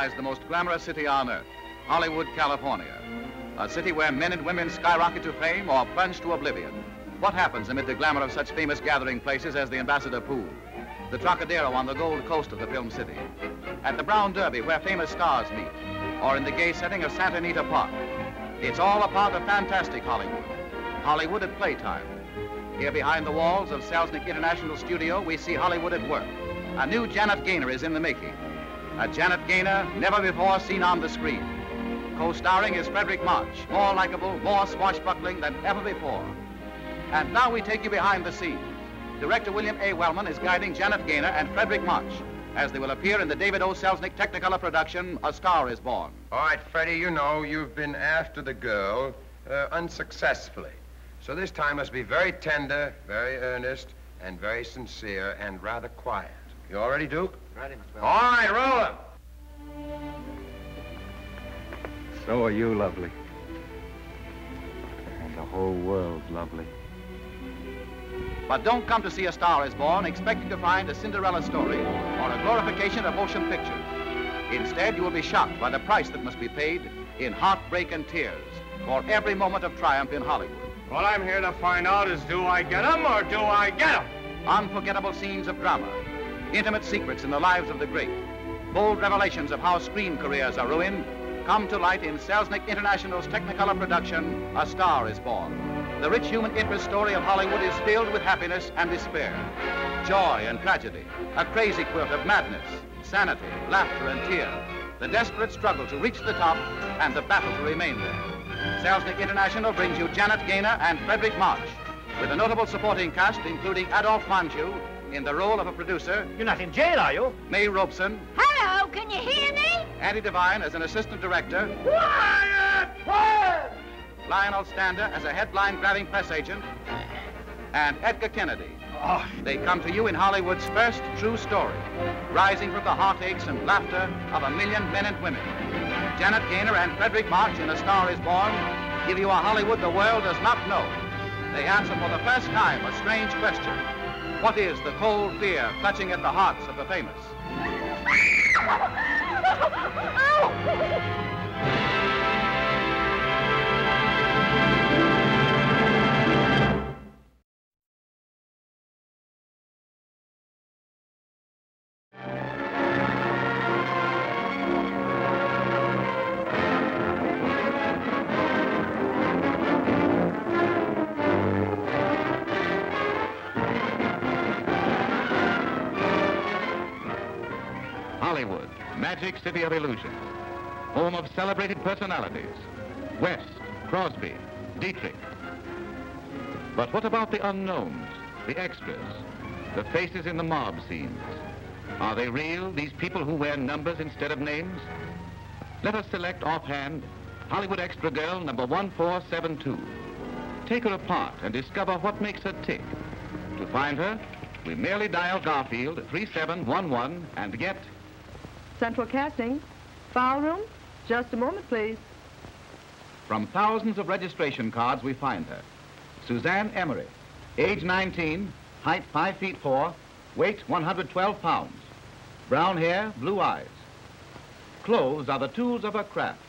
lies the most glamorous city on earth, Hollywood, California. A city where men and women skyrocket to fame or plunge to oblivion. What happens amid the glamour of such famous gathering places as the Ambassador Pool, the Trocadero on the Gold Coast of the film city, at the Brown Derby where famous stars meet, or in the gay setting of Santa Anita Park? It's all a part of fantastic Hollywood. Hollywood at playtime. Here behind the walls of Selznick International Studio, we see Hollywood at work. A new Janet Gaynor is in the making. A Janet Gaynor never before seen on the screen. Co-starring is Fredric March, more likable, more swashbuckling than ever before. And now we take you behind the scenes. Director William A. Wellman is guiding Janet Gaynor and Fredric March as they will appear in the David O. Selznick Technicolor production, A Star Is Born. All right, Freddie, you know you've been after the girl unsuccessfully. So this time must be very tender, very earnest, and very sincere, and rather quiet. You all ready, Duke? Ready, Mr. All right, roll 'em. So are you lovely. And the whole world's lovely. But don't come to see A Star Is Born expecting to find a Cinderella story or a glorification of motion pictures. Instead, you will be shocked by the price that must be paid in heartbreak and tears for every moment of triumph in Hollywood. What I'm here to find out is, do I get 'em or do I get 'em? Unforgettable scenes of drama, intimate secrets in the lives of the great, bold revelations of how screen careers are ruined, come to light in Selznick International's Technicolor production, A Star Is Born. The rich human interest story of Hollywood is filled with happiness and despair, joy and tragedy, a crazy quilt of madness, sanity, laughter and tears, the desperate struggle to reach the top and the battle to remain there. Selznick International brings you Janet Gaynor and Fredric March, with a notable supporting cast including Adolphe Manjou in the role of a producer. You're not in jail, are you? May Robeson. Hello, can you hear me? Andy Devine as an assistant director. Quiet! Quiet! Lionel Stander as a headline-grabbing press agent. And Edgar Kennedy. Oh. They come to you in Hollywood's first true story, rising from the heartaches and laughter of a million men and women. Janet Gaynor and Fredric March in A Star Is Born give you a Hollywood the world does not know. They answer for the first time a strange question. What is the cold fear clutching at the hearts of the famous? Hollywood, magic city of illusion, home of celebrated personalities, West, Crosby, Dietrich. But what about the unknowns, the extras, the faces in the mob scenes? Are they real, these people who wear numbers instead of names? Let us select offhand Hollywood extra girl number 1472. Take her apart and discover what makes her tick. To find her, we merely dial Garfield 3711 and get Central Casting. File room? Just a moment, please. From thousands of registration cards, we find her. Suzanne Emery, age 19, height 5 feet 4, weight 112 pounds. Brown hair, blue eyes. Clothes are the tools of her craft.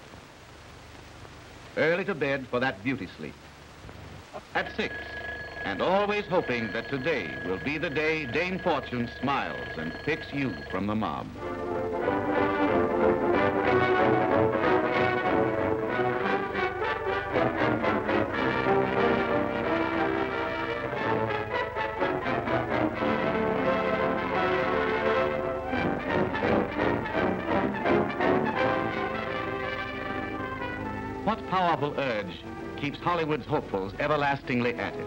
Early to bed for that beauty sleep. At 6, and always hoping that today will be the day Dame Fortune smiles and picks you from the mob. What powerful urge keeps Hollywood's hopefuls everlastingly at it?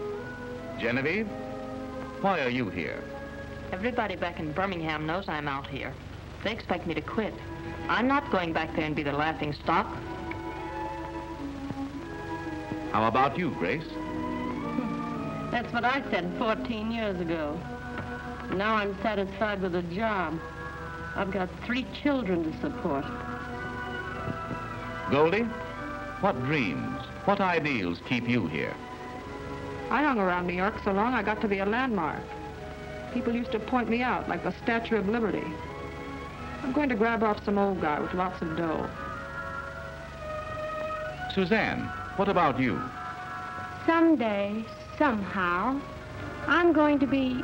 Genevieve, why are you here? Everybody back in Birmingham knows I'm out here. They expect me to quit. I'm not going back there and be the laughing stock. How about you, Grace? That's what I said 14 years ago. Now I'm satisfied with a job. I've got 3 children to support. Goldie, what dreams, what ideals keep you here? I hung around New York so long I got to be a landmark. People used to point me out like the Statue of Liberty. I'm going to grab off some old guy with lots of dough. Suzanne, what about you? Someday, somehow, I'm going to be,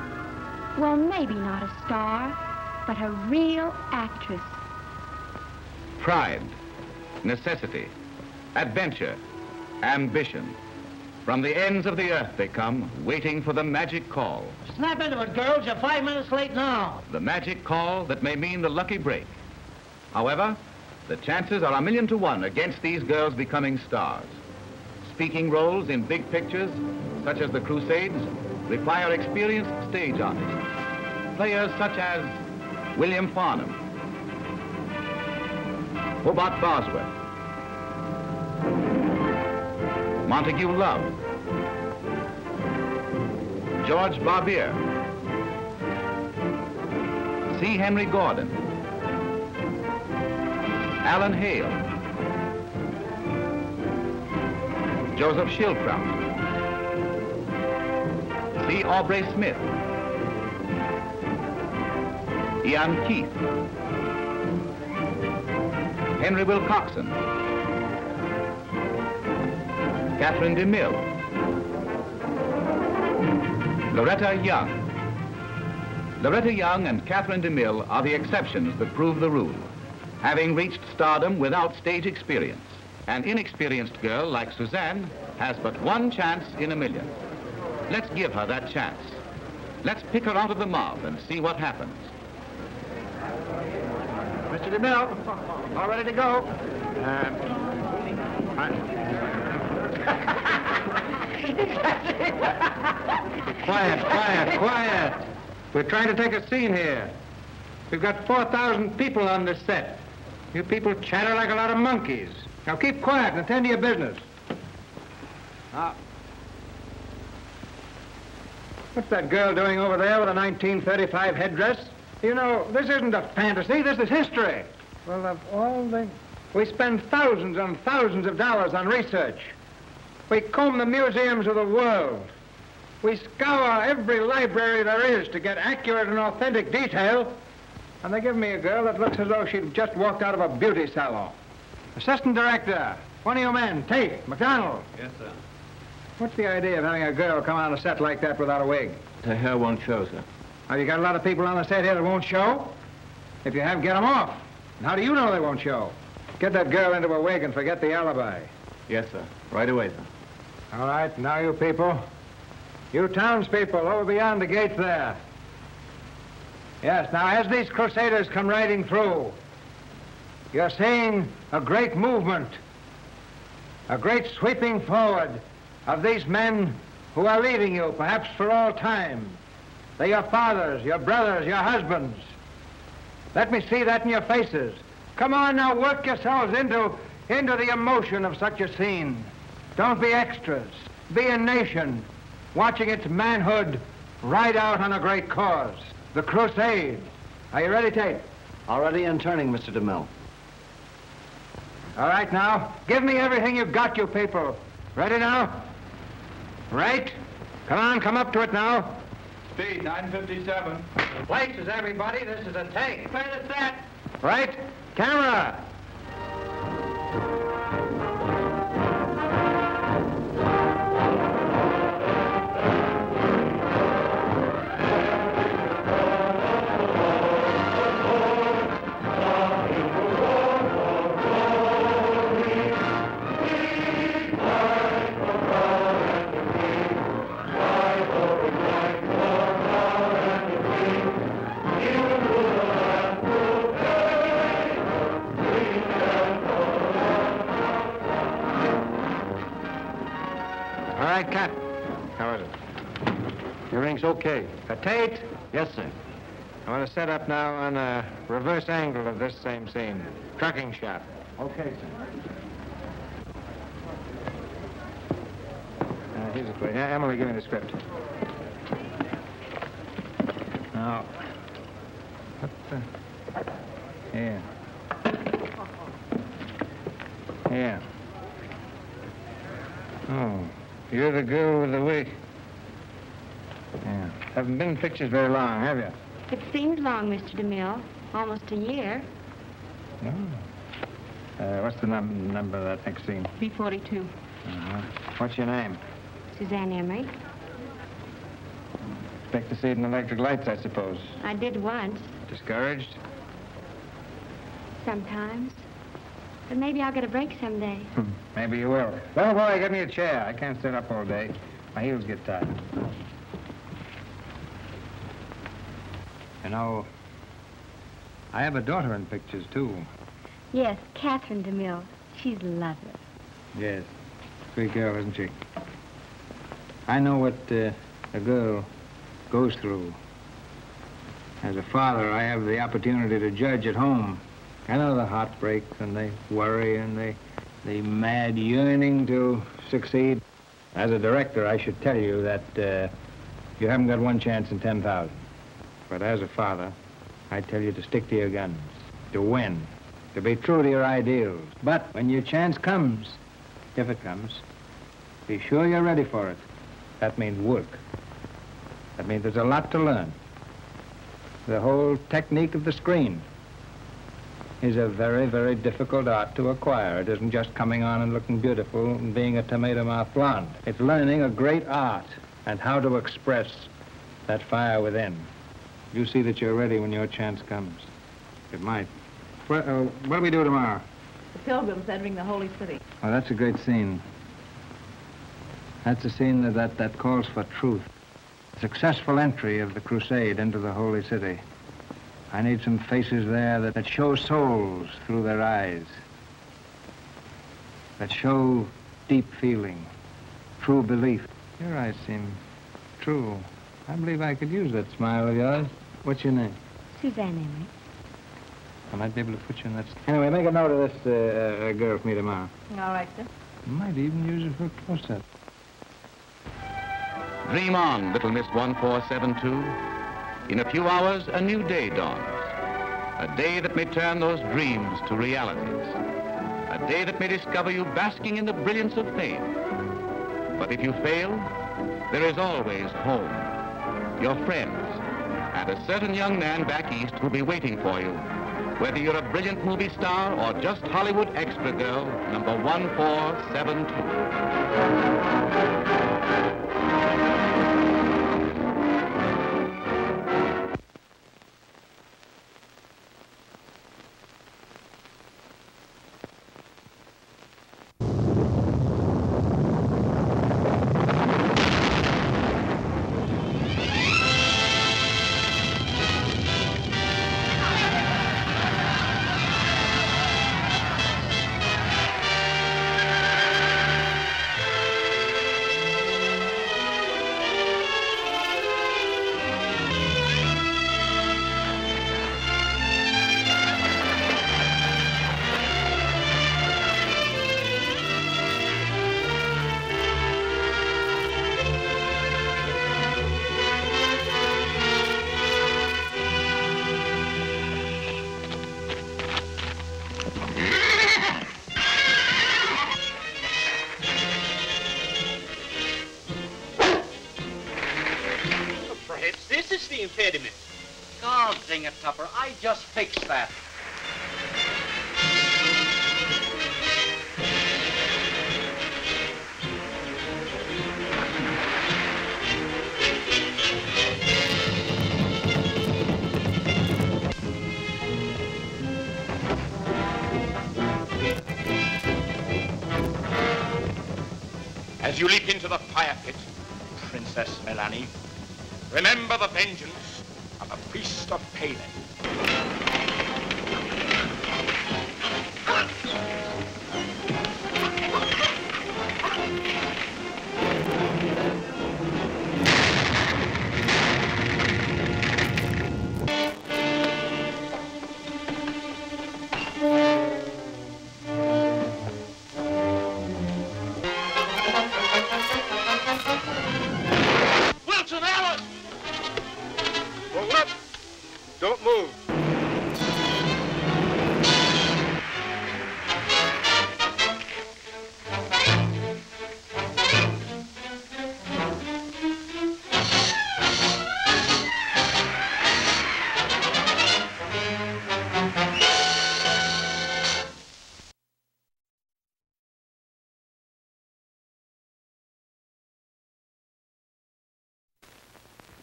well, maybe not a star, but a real actress. Pride, necessity, adventure, ambition. From the ends of the earth they come, waiting for the magic call. Snap into it, girls. You're 5 minutes late now. The magic call that may mean the lucky break. However, the chances are 1,000,000 to 1 against these girls becoming stars. Speaking roles in big pictures, such as The Crusades, require experienced stage artists. Players such as William Farnham, Hobart Bosworth, Montague Love, George Barbier, C. Henry Gordon, Alan Hale, Joseph Schildkraut, C. Aubrey Smith, Ian Keith, Henry Wilcoxon, Catherine DeMille, Loretta Young. Loretta Young and Catherine DeMille are the exceptions that prove the rule, having reached stardom without stage experience. An inexperienced girl like Suzanne has but one chance in 1,000,000. Let's give her that chance. Let's pick her out of the mob and see what happens. Mr. DeMille, all ready to go. Quiet. We're trying to take a scene here. We've got 4,000 people on this set. You people chatter like a lot of monkeys. Now keep quiet and attend to your business. What's that girl doing over there with a 1935 headdress? You know, this isn't a fantasy, this is history. Well, of all the... We spend thousands and thousands of dollars on research. We comb the museums of the world. We scour every library there is to get accurate and authentic detail. And they give me a girl that looks as though she'd just walked out of a beauty salon. Assistant director, one of you men, Tate, McDonald. Yes, sir. What's the idea of having a girl come on a set like that without a wig? The hair won't show, sir. Have you got a lot of people on the set here that won't show? If you have, get them off. And how do you know they won't show? Get that girl into a wig and forget the alibi. Yes, sir. Right away, sir. All right, now you people. You townspeople over beyond the gate there. Yes, now as these crusaders come riding through, you're seeing a great movement, a great sweeping forward of these men who are leaving you, perhaps for all time. They're your fathers, your brothers, your husbands. Let me see that in your faces. Come on now, work yourselves into the emotion of such a scene. Don't be extras. Be a nation watching its manhood ride out on a great cause, the crusade. Are you ready, Tate? Already and turning, Mr. DeMille. All right, now, give me everything you've got, you people. Ready now? Right? Come on, come up to it now. Speed, 957. Places, everybody. This is a take. Clear the set. Right? Camera. Cut. How is it? Everything's okay. Tate? Yes, sir. I want to set up now on a reverse angle of this same scene. Trucking shot. Okay, sir. Here's the play. Emily, give me the script. Now, what the... Yeah. Yeah. Oh. You're the girl with the wig. Yeah. Haven't been in pictures very long, have you? It seems long, Mr. DeMille. Almost a year. Oh. What's the number of that next scene? B42. Uh-huh. What's your name? Suzanne Emery. Expect to see it in electric lights, I suppose. I did once. Discouraged? Sometimes. But maybe I'll get a break someday. Maybe you will. Well, boy, get me a chair. I can't sit up all day. My heels get tired. You know, I have a daughter in pictures, too. Yes, Catherine DeMille. She's lovely. Yes. Sweet girl, isn't she? I know what a girl goes through. As a father, I have the opportunity to judge at home. I know the heartbreaks and the worry and the mad yearning to succeed. As a director, I should tell you that you haven't got one chance in 10,000. But as a father, I tell you to stick to your guns, to win, to be true to your ideals. But when your chance comes, if it comes, be sure you're ready for it. That means work. That means there's a lot to learn. The whole technique of the screen is a very, very difficult art to acquire. It isn't just coming on and looking beautiful and being a tomato-mouth blonde. It's learning a great art and how to express that fire within. You see that you're ready when your chance comes. It might. What do we do tomorrow? The Pilgrims entering the Holy City. Oh, that's a great scene. That's a scene that calls for truth. Successful entry of the crusade into the Holy City. I need some faces there that show souls through their eyes, that show deep feeling, true belief. Your eyes seem true. I believe I could use that smile of yours. What's your name? Suzanne Emery. I might be able to put you in that... Anyway, make a note of this girl for me tomorrow. All right, sir. Might even use it for a close-up. Dream on, little Miss 1472. In a few hours, a new day dawns. A day that may turn those dreams to realities. A day that may discover you basking in the brilliance of fame. But if you fail, there is always home, your friends, and a certain young man back east who'll be waiting for you, whether you're a brilliant movie star or just Hollywood extra girl, number 1472. Impediment. God dang it, Tupper. I just fixed that. As you leap into the fire pit, Princess Melanie, remember the vengeance of a priest of Palin. Wilson, Alice! Roll up. Don't move.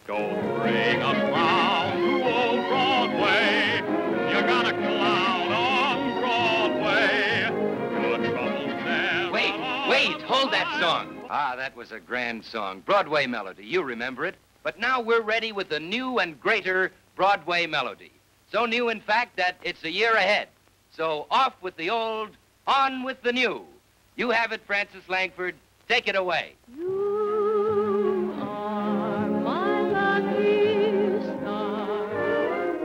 Don't bring a clown to old Broadway. You got a clown on Broadway. Your troubles never... Wait, hold that song. Ah, that was a grand song. Broadway melody, you remember it. But now we're ready with the new and greater Broadway melody. So new, in fact, that it's a year ahead. So off with the old, on with the new. You have it, Frances Langford. Take it away. You are my lucky star.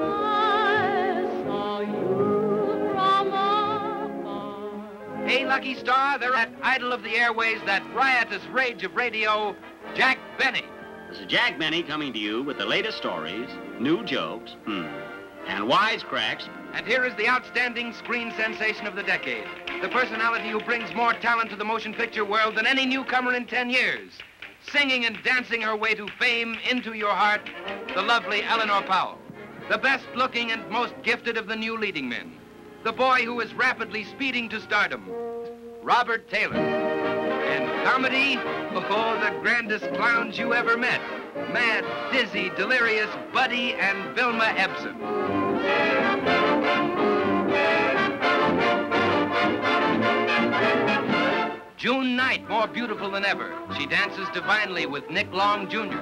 I saw you from afar. Hey, Lucky Star, they're at idol of the airways, that riotous rage of radio, Jack Benny. This is Jack Benny coming to you with the latest stories, new jokes, and wisecracks. And here is the outstanding screen sensation of the decade, the personality who brings more talent to the motion picture world than any newcomer in 10 years, singing and dancing her way to fame into your heart, the lovely Eleanor Powell, the best-looking and most gifted of the new leading men, the boy who is rapidly speeding to stardom, Robert Taylor. And comedy, oh, the grandest clowns you ever met, Mad, Dizzy, Delirious, Buddy, and Vilma Ebsen. June Knight, more beautiful than ever. She dances divinely with Nick Long, Jr.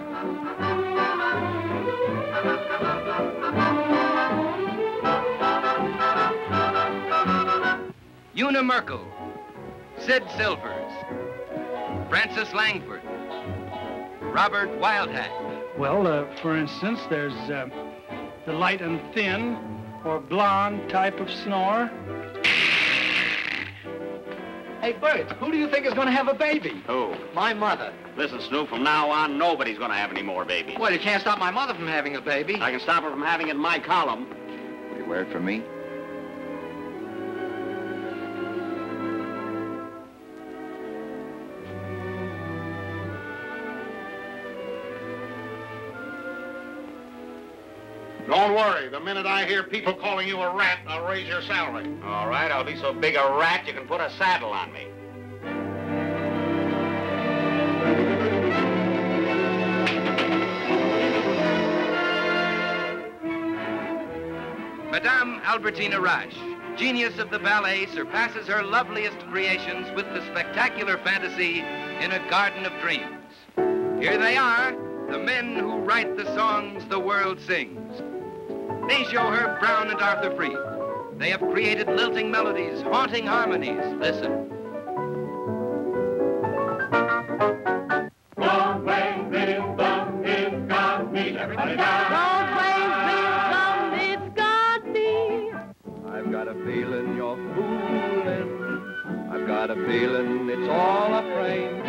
Una Merkel, Sid Silvers, Frances Langford, Robert Wildhack. Well, for instance, there's the light and thin or blonde type of snore. Hey, Bert, who do you think is going to have a baby? Who? My mother. Listen, Snoop, from now on, nobody's going to have any more babies. Well, you can't stop my mother from having a baby. I can stop her from having it in my column. Will you wear it for me? Don't worry. The minute I hear people calling you a rat, I'll raise your salary. All right, I'll be so big a rat you can put a saddle on me. Madame Albertina Rash, genius of the ballet, surpasses her loveliest creations with the spectacular fantasy in a garden of dreams. Here they are, the men who write the songs the world sings. They show her Brown and Arthur Freed. They have created lilting melodies, haunting harmonies. Listen. Broadway rhythm, it's got me. Everybody down. Broadway rhythm, it's got me. I've got a feeling you're fooling. I've got a feeling it's all a frame.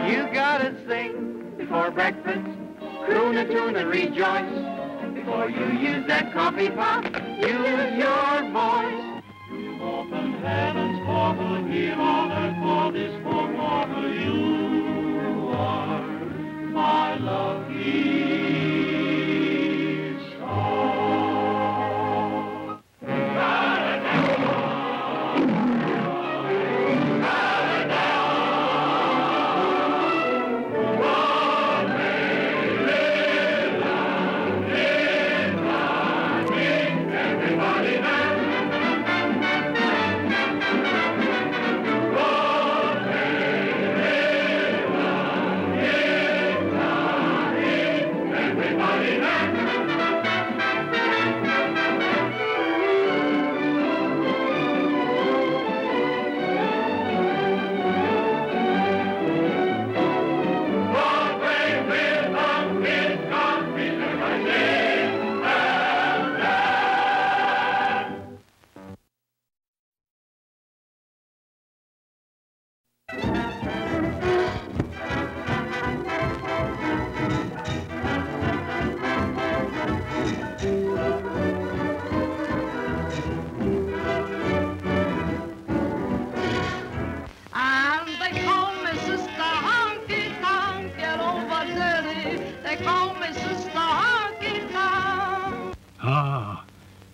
You gotta sing before breakfast. Croon a tune and rejoice. Before you use that coffee pot, use your voice. You've opened heaven's portal here on earth for this poor mortal. You are my lucky star.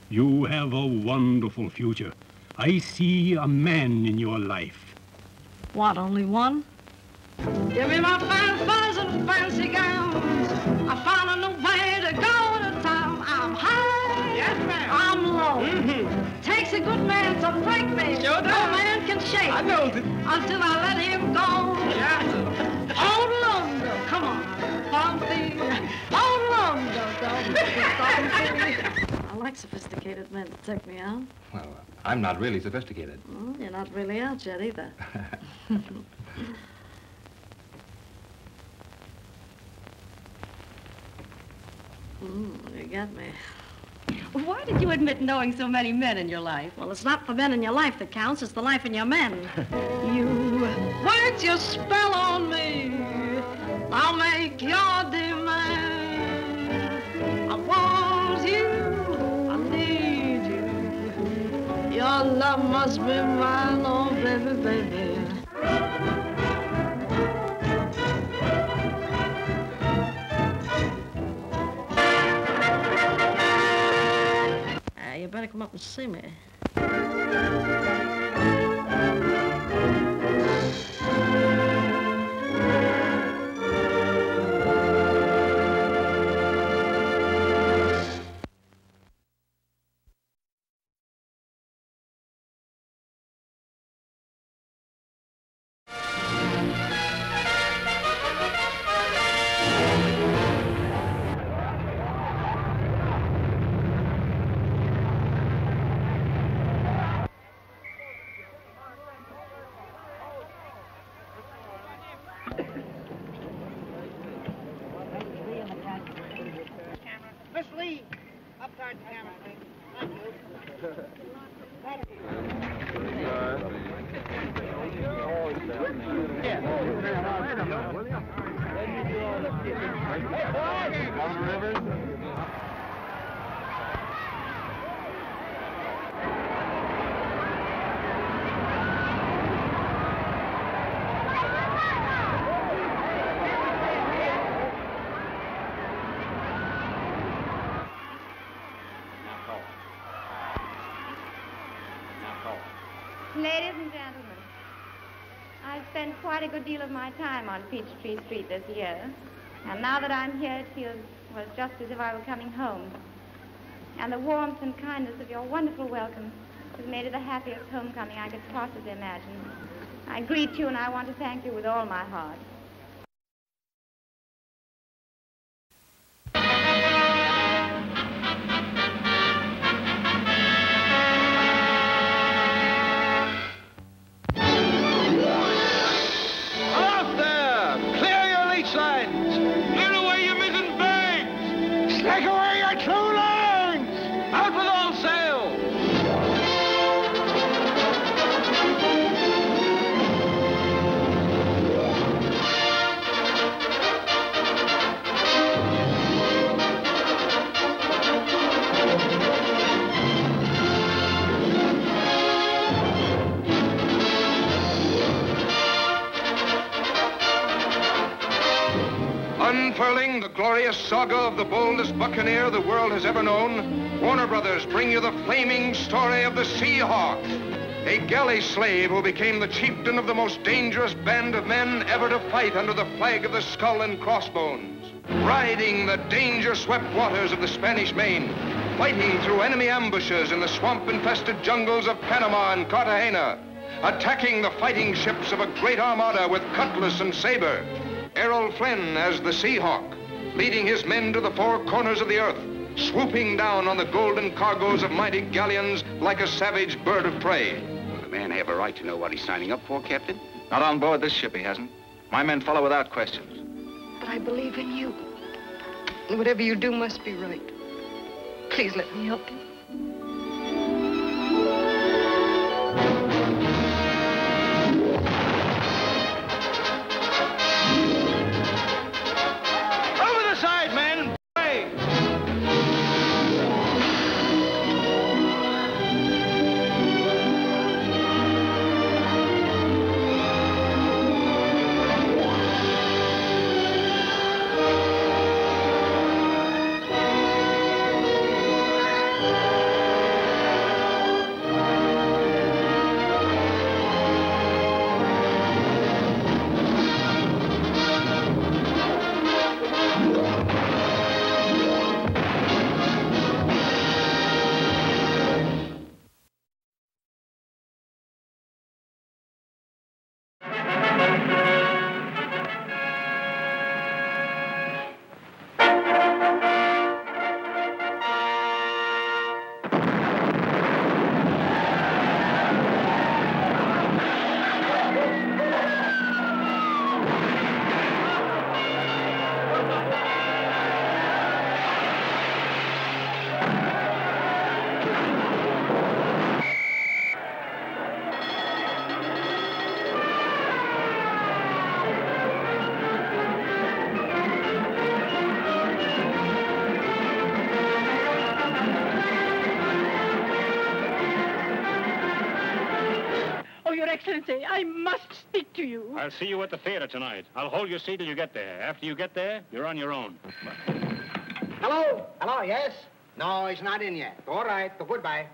You have a wonderful future. I see a man in your life. What, only one? Give me my fine furs and fancy gowns. I found a new so break me. Sure does. No man can shake I know me until I let him go. Yeah. Hold along, though. Come on. Hold along, though. I like sophisticated men to take me out. Well, I'm not really sophisticated. Well, you're not really out yet either. You got me. Why did you admit knowing so many men in your life? Well, it's not the men in your life that counts, it's the life in your men. You worked your spell on me. I'll make your demand. I want you, I need you. Your love must be mine, oh baby, baby. You better come up and see me. Miss Lee, up towards the camera, please. Thank you. Ladies and gentlemen, I've spent quite a good deal of my time on Peachtree Street this year, and now that I'm here, it feels, well, just as if I were coming home. And the warmth and kindness of your wonderful welcome has made it the happiest homecoming I could possibly imagine. I greet you, and I want to thank you with all my heart. Take away your two lines! Out with all sail! Unfurling the glorious saga of the boldest buccaneer the world has ever known, Warner Brothers bring you the flaming story of the Seahawk, a galley slave who became the chieftain of the most dangerous band of men ever to fight under the flag of the Skull and Crossbones, riding the danger-swept waters of the Spanish Main, fighting through enemy ambushes in the swamp-infested jungles of Panama and Cartagena, attacking the fighting ships of a great armada with cutlass and saber. Errol Flynn as the Seahawk, leading his men to the four corners of the earth, swooping down on the golden cargoes of mighty galleons like a savage bird of prey. Will the man have a right to know what he's signing up for, Captain? Not on board this ship, he hasn't. My men follow without questions. But I believe in you. And whatever you do must be right. Please let me help you. Excellency, I must speak to you. I'll see you at the theater tonight. I'll hold your seat till you get there. After you get there, you're on your own. Hello? Hello, yes? No, he's not in yet. All right, well, goodbye.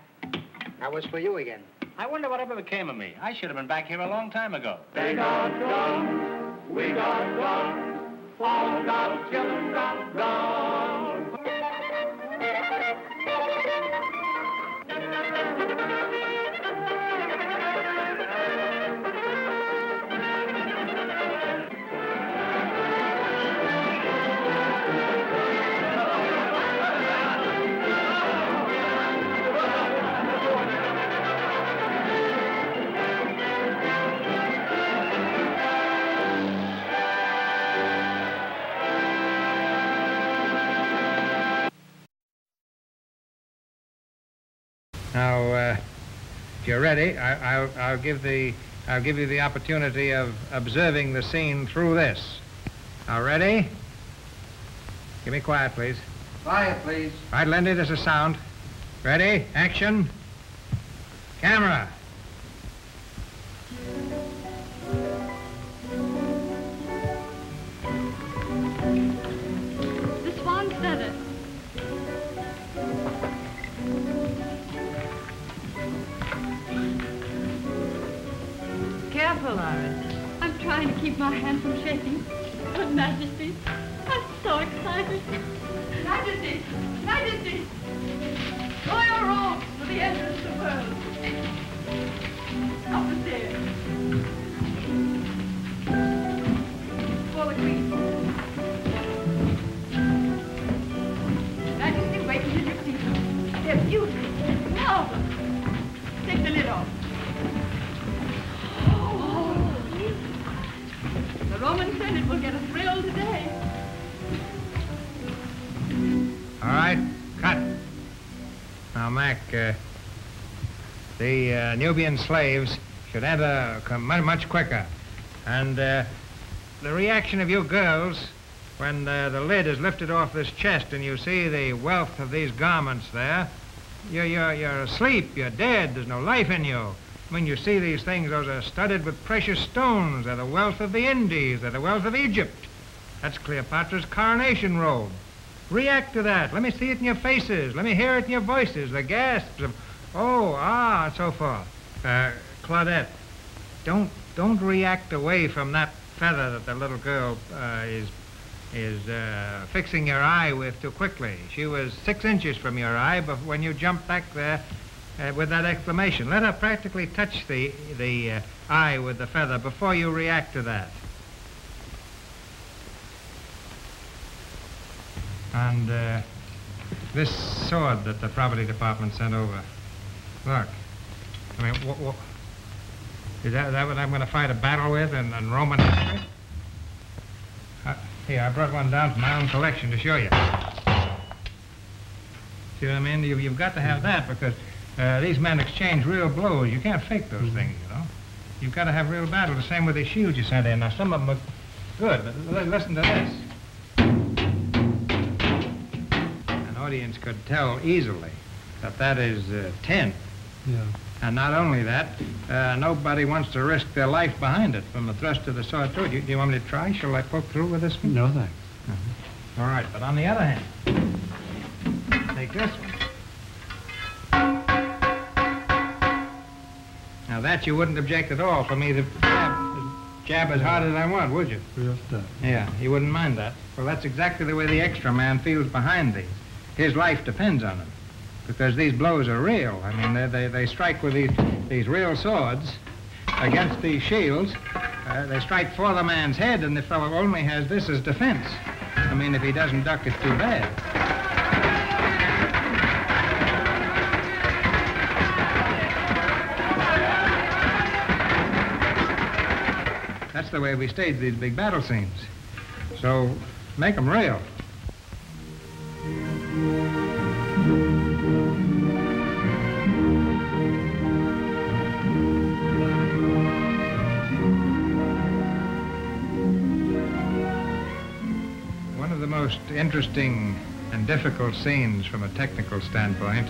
That was for you again. I wonder whatever became of me. I should have been back here a long time ago. They got guns, we got guns, all got children got guns. Now, if you're ready, I'll give you the opportunity of observing the scene through this. Now, ready? Give me quiet, please. Quiet, please. All right, Lindy, this is sound. Ready? Action. Camera. The swan's feather. Careful, Iris. I'm trying to keep my hand from shaking. But, Majesty, I'm so excited. Majesty! Majesty! Throw your robes to the entrance of the world. Up the stairs. For the Queen. Majesty, wait until you see them. They're beautiful. Marvelous. Take the lid off. The Roman Senate will get a thrill today. All right, cut. Now, Mac, the Nubian slaves should enter much quicker. And the reaction of you girls when the lid is lifted off this chest and you see the wealth of these garments there, you're asleep, you're dead, there's no life in you. When you see these things, those are studded with precious stones. They're the wealth of the Indies. They're the wealth of Egypt. That's Cleopatra's coronation robe. React to that. Let me see it in your faces. Let me hear it in your voices. The gasps of, oh, ah, and so forth. Claudette, don't react away from that feather that the little girl is fixing your eye with too quickly. She was 6 inches from your eye, but when you jumped back there, with that exclamation. Let her practically touch the eye with the feather before you react to that. And this sword that the property department sent over. Look, I mean, is that what I'm going to fight a battle with in Roman history? Here, I brought one down from my own collection to show you. See what I mean? You've got to have that because these men exchange real blows. You can't fake those things, you know. You've got to have real battle. The same with these shields you sent in. Now, some of them are good, but listen to this. An audience could tell easily that is tin. Yeah. And not only that, nobody wants to risk their life behind it from the thrust of the sword through it. Do you want me to try? Shall I poke through with this one? No, thanks. All right, but on the other hand, take this one. Now that you wouldn't object at all for me to jab as hard as I want, would you? Real stuff. Yeah, you wouldn't mind that. Well, that's exactly the way the extra man feels behind these. His life depends on them. Because these blows are real. I mean, they strike with these real swords against these shields. They strike for the man's head, and the fellow only has this as defense. I mean, if he doesn't duck, it's too bad. That's the way we stage these big battle scenes. So, make them real. One of the most interesting and difficult scenes from a technical standpoint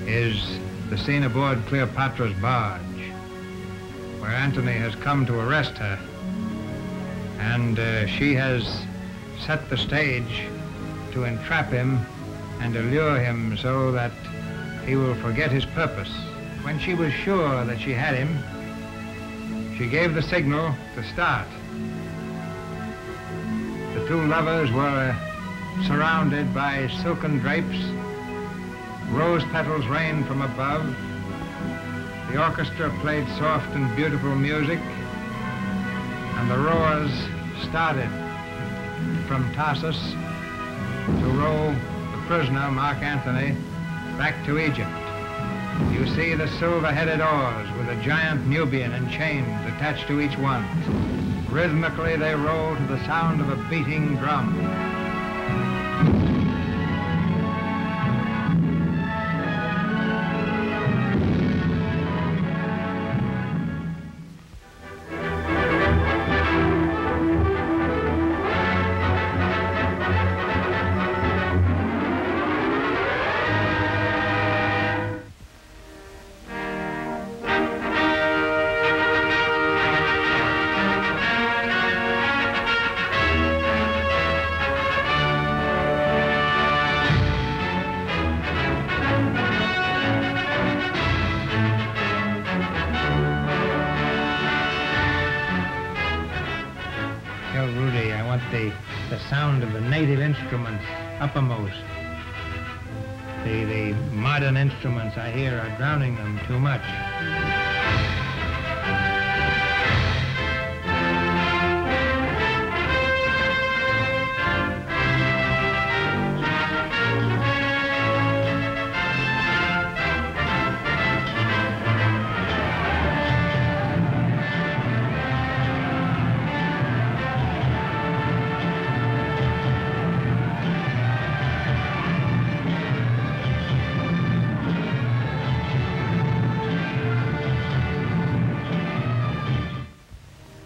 is the scene aboard Cleopatra's barge. where Antony has come to arrest her. And she has set the stage to entrap him and allure him so that he will forget his purpose. When she was sure that she had him, she gave the signal to start. The two lovers were surrounded by silken drapes. Rose petals rained from above. The orchestra played soft and beautiful music, and the rowers started from Tarsus to row the prisoner, Mark Antony, back to Egypt. You see the silver-headed oars with a giant Nubian in chains attached to each one. Rhythmically, they roll to the sound of a beating drum. The sound of the native instruments uppermost. The modern instruments I hear are drowning them too much.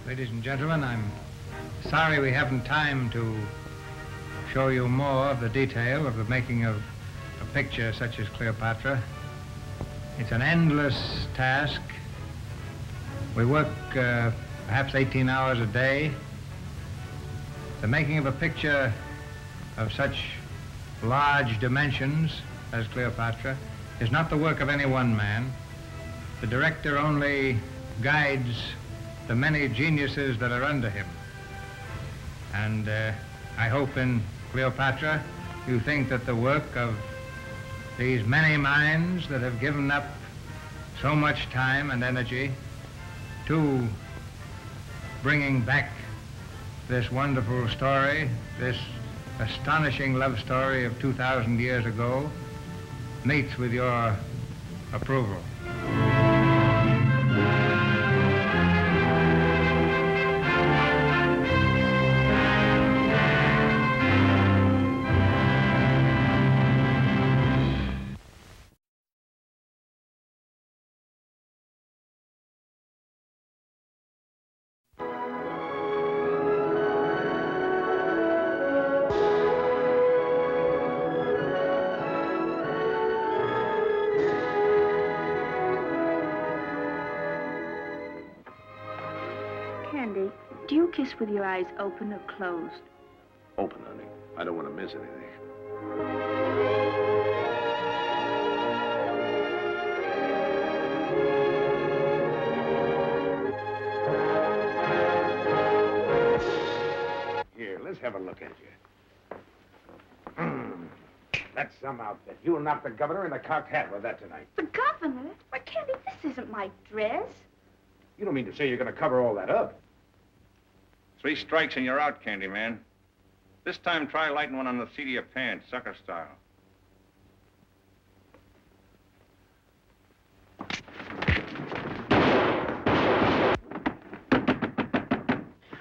Ladies and gentlemen, I'm sorry we haven't time to show you more of the detail of the making of a picture such as Cleopatra. It's an endless task. We work perhaps 18 hours a day. The making of a picture of such large dimensions as Cleopatra is not the work of any one man. The director only guides the many geniuses that are under him. And I hope in Cleopatra you think that the work of these many minds that have given up so much time and energy to bringing back this wonderful story, this astonishing love story of 2,000 years ago, meets with your approval. Candy, do you kiss with your eyes open or closed? Open, honey. I don't want to miss anything. Here, let's have a look at you. That's some outfit. You'll knock the governor in the cocked hat with that tonight. The governor? Why, Candy, this isn't my dress. You don't mean to say you're going to cover all that up? 3 strikes and you're out, Candyman. This time, try lighting one on the seat of your pants, sucker style.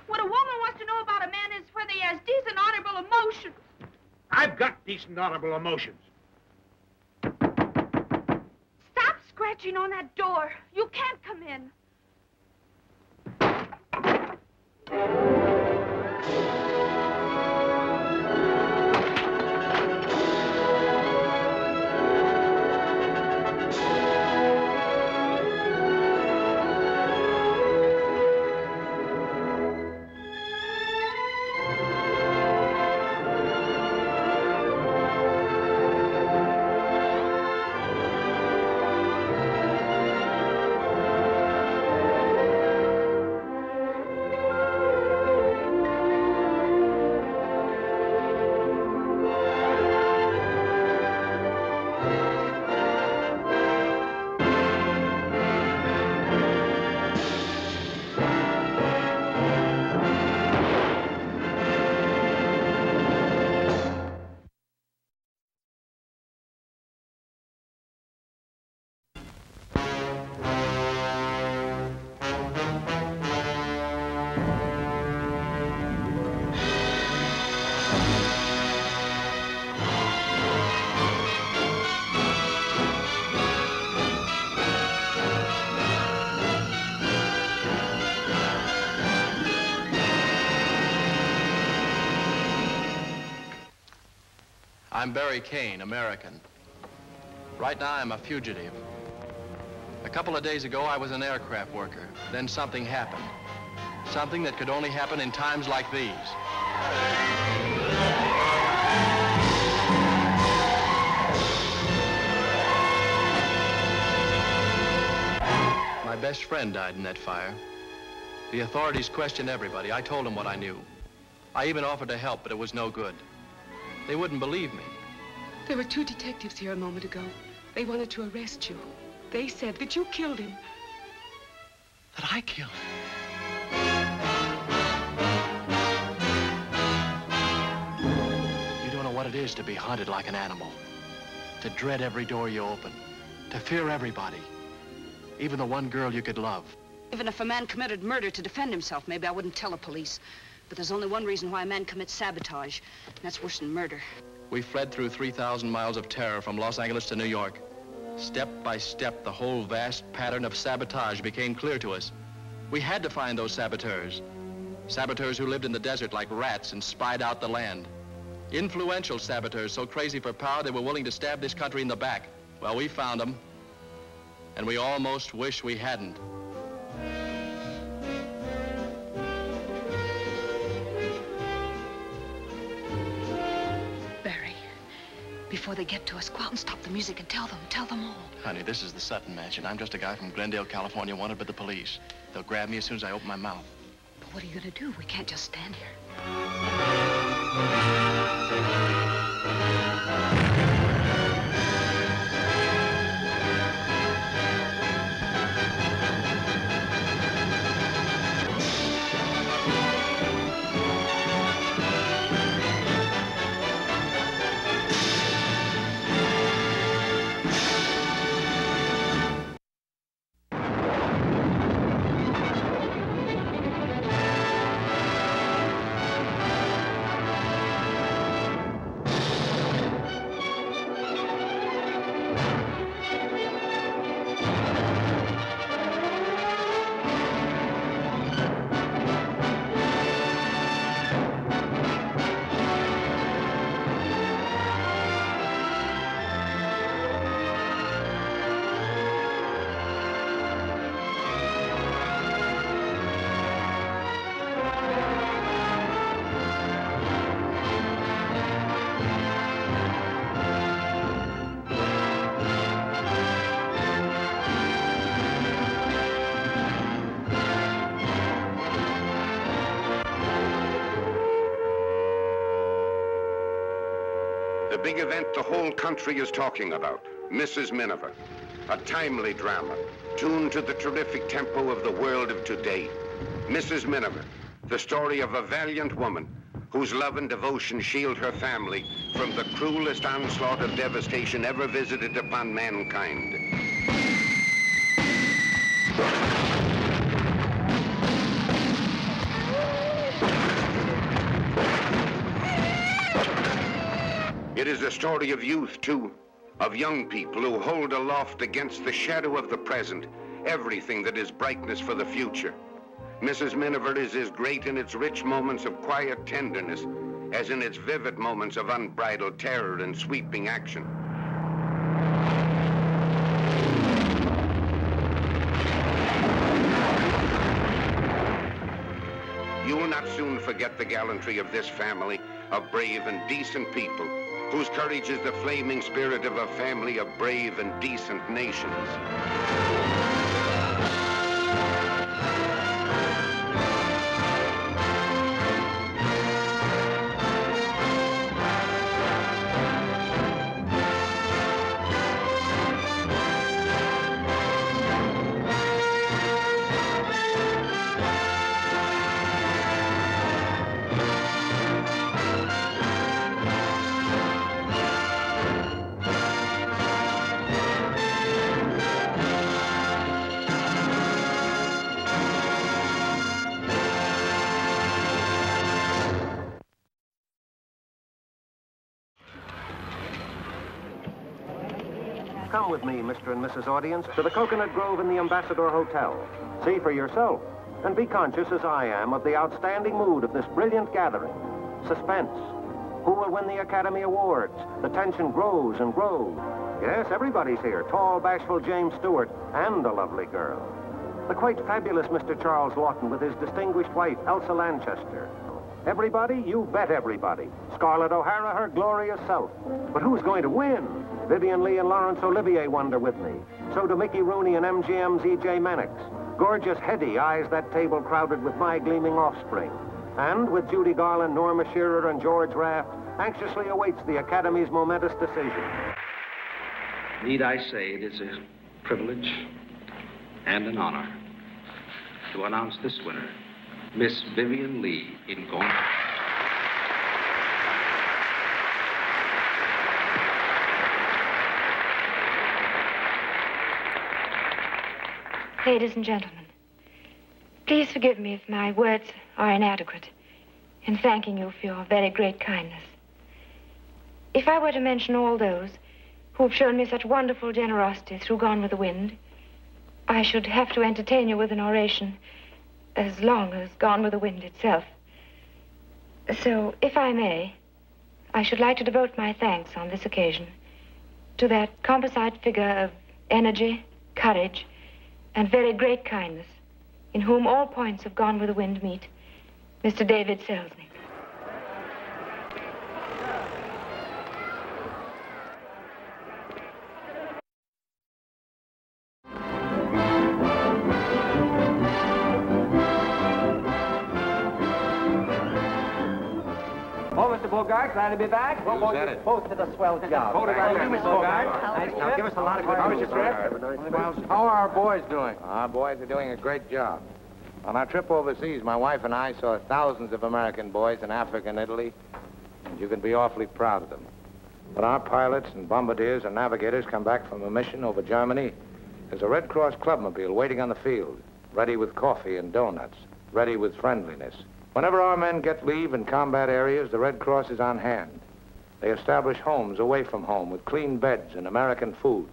What a woman wants to know about a man is whether he has decent, honorable emotions. I've got decent, honorable emotions. Stop scratching on that door. You can't come in. I'm Barry Kane, American. Right now, I'm a fugitive. A couple of days ago, I was an aircraft worker. Then something happened. Something that could only happen in times like these. My best friend died in that fire. The authorities questioned everybody. I told them what I knew. I even offered to help, but it was no good. They wouldn't believe me. There were 2 detectives here a moment ago. They wanted to arrest you. They said that you killed him. That I killed him? You don't know what it is to be hunted like an animal. To dread every door you open. To fear everybody. Even the one girl you could love. Even if a man committed murder to defend himself, maybe I wouldn't tell the police. But there's only one reason why a man commits sabotage, and that's worse than murder. We fled through 3,000 miles of terror from Los Angeles to New York. Step by step, the whole vast pattern of sabotage became clear to us. We had to find those saboteurs. Saboteurs who lived in the desert like rats and spied out the land. Influential saboteurs so crazy for power they were willing to stab this country in the back. Well, we found them. And we almost wish we hadn't. Barry, before they get to us, go out and stop the music and tell them all. Honey, this is the Sutton Mansion. I'm just a guy from Glendale, California, wanted by the police. They'll grab me as soon as I open my mouth. But what are you gonna do? We can't just stand here. The big event the whole country is talking about, Mrs. Miniver. A timely drama, tuned to the terrific tempo of the world of today. Mrs. Miniver, the story of a valiant woman whose love and devotion shield her family from the cruelest onslaught of devastation ever visited upon mankind. It is a story of youth, too, of young people who hold aloft against the shadow of the present everything that is brightness for the future. Mrs. Miniver is as great in its rich moments of quiet tenderness as in its vivid moments of unbridled terror and sweeping action. You will not soon forget the gallantry of this family of brave and decent people whose courage is the flaming spirit of a family of brave and decent nations. Come with me, Mr. and Mrs. Audience, to the Coconut Grove in the Ambassador Hotel. See for yourself, and be conscious, as I am, of the outstanding mood of this brilliant gathering. Suspense, Who will win the Academy Awards? The tension grows and grows. Yes, everybody's here. Tall, bashful James Stewart and a lovely girl. The quite fabulous Mr. Charles Lawton with his distinguished wife, Elsa Lanchester. Everybody? You bet everybody. Scarlett O'Hara, her glorious self. But who's going to win? Vivian Leigh and Laurence Olivier wonder with me. So do Mickey Rooney and MGM's E.J. Mannix. Gorgeous Hetty eyes that table crowded with my gleaming offspring. And with Judy Garland, Norma Shearer, and George Raft, anxiously awaits the Academy's momentous decision. Need I say it is a privilege and an honor to announce this winner, Miss Vivian Leigh in Gone. Ladies and gentlemen, please forgive me if my words are inadequate in thanking you for your very great kindness. If I were to mention all those who have shown me such wonderful generosity through Gone with the Wind, I should have to entertain you with an oration as long as Gone with the Wind itself. So, if I may, I should like to devote my thanks on this occasion to that composite figure of energy, courage, and very great kindness, in whom all points of Gone with the Wind meet, Mr. David Selznick. Bogart, glad to be back. Both did a swell job. Now, give us a lot of good. How was your trip? How are our boys doing? Our boys are doing a great job. On our trip overseas, my wife and I saw thousands of American boys in Africa and Italy, and you can be awfully proud of them. When our pilots and bombardiers and navigators come back from a mission over Germany, there's a Red Cross clubmobile waiting on the field, ready with coffee and donuts, ready with friendliness. Whenever our men get leave in combat areas, the Red Cross is on hand. They establish homes away from home with clean beds and American food,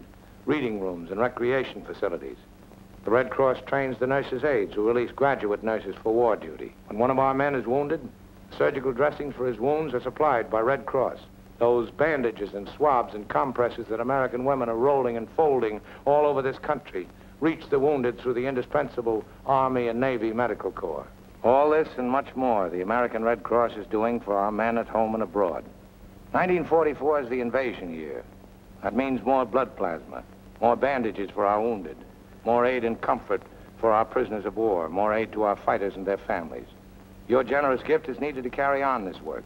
reading rooms and recreation facilities. The Red Cross trains the nurses' aides who release graduate nurses for war duty. When one of our men is wounded, surgical dressings for his wounds are supplied by Red Cross. Those bandages and swabs and compresses that American women are rolling and folding all over this country reach the wounded through the indispensable Army and Navy Medical Corps. All this and much more the American Red Cross is doing for our men at home and abroad. 1944 is the invasion year. That means more blood plasma, more bandages for our wounded, more aid and comfort for our prisoners of war, more aid to our fighters and their families. Your generous gift is needed to carry on this work.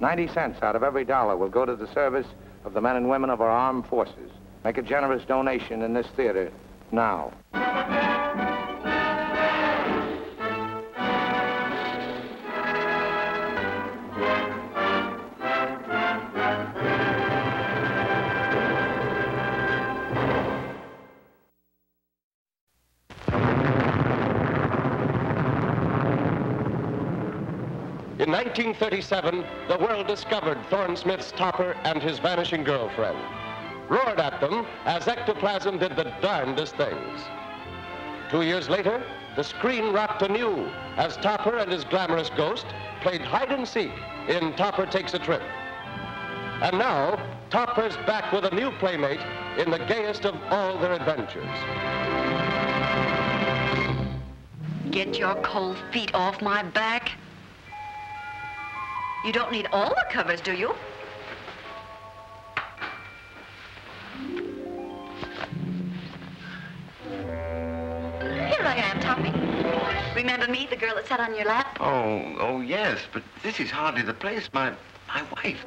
90 cents out of every dollar will go to the service of the men and women of our armed forces. Make a generous donation in this theater now. In 1937, the world discovered Thorne Smith's Topper and his vanishing girlfriend. Roared at them as ectoplasm did the darndest things. 2 years later, the screen rocked anew as Topper and his glamorous ghost played hide and seek in Topper Takes a Trip. And now, Topper's back with a new playmate in the gayest of all their adventures. Get your cold feet off my back. You don't need all the covers, do you? Here I am, Toppy. Remember me, the girl that sat on your lap? Oh, yes, but this is hardly the place. My wife.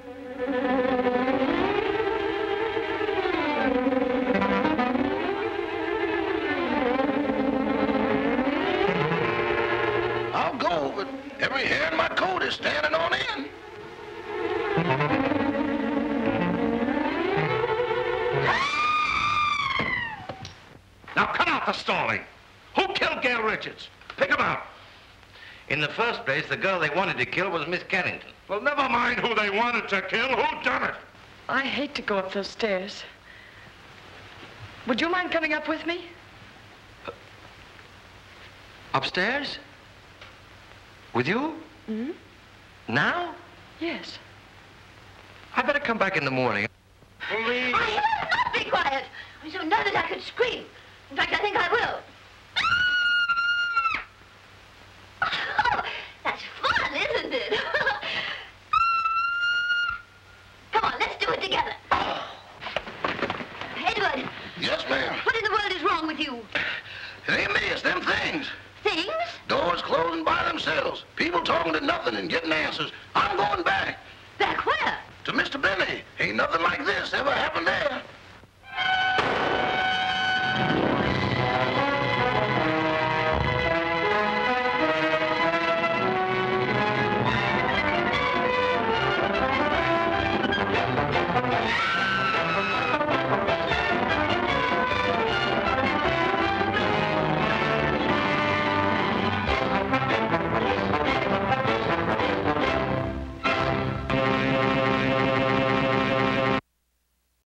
I'll go, but every hair in my coat is standing on end. Now cut out the stalling. Who killed Gail Richards? Pick him out. In the first place, the girl they wanted to kill was Miss Carrington. Well, never mind who they wanted to kill. Who done it? I hate to go up those stairs. Would you mind coming up with me? Upstairs? With you? Hmm? Now? Yes. come back in the morning. Police! I will not be quiet. I'm so nervous I could scream. In fact, I think I will. Oh, that's fun, isn't it? Come on, let's do it together. Edward. Yes, ma'am. What in the world is wrong with you? It ain't me, it's them things. Things? Doors closing by themselves. People talking to nothing and getting answers. I'm going back. Back where? To Mr. Benny. Ain't nothing like this ever happened there.